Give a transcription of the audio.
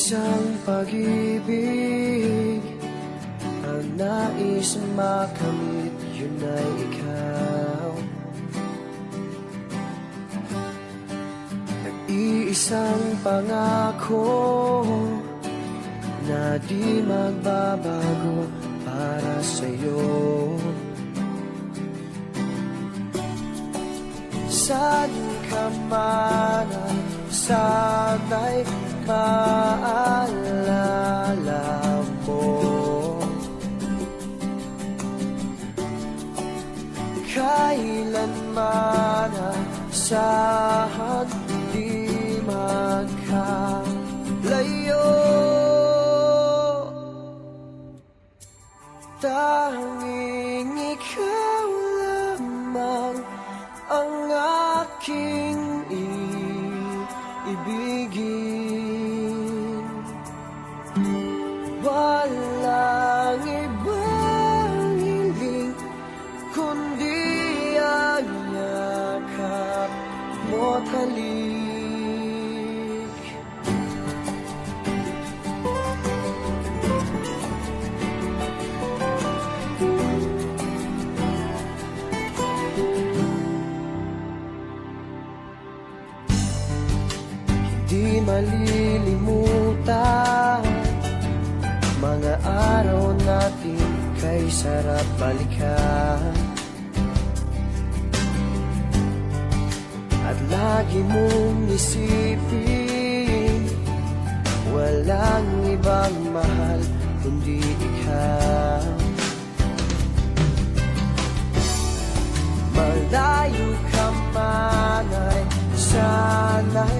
Isang pag-ibig ang nais makamit, yun ay ikaw. Nag-iisang pangako na di magbabago para sa'yo. Saan ka man ay sana'y maalala mo. Kailanman asahan di magkalayo. Tanging ikaw lamang ang aking ibigin. Walang ibang hiling kundi ang yakap mo't halik. Di malilimutan mga araw natin kay sarap balikan. At lagi mong isipin, walang ibang mahal kundi ikaw. Malayo ka man ay sana'y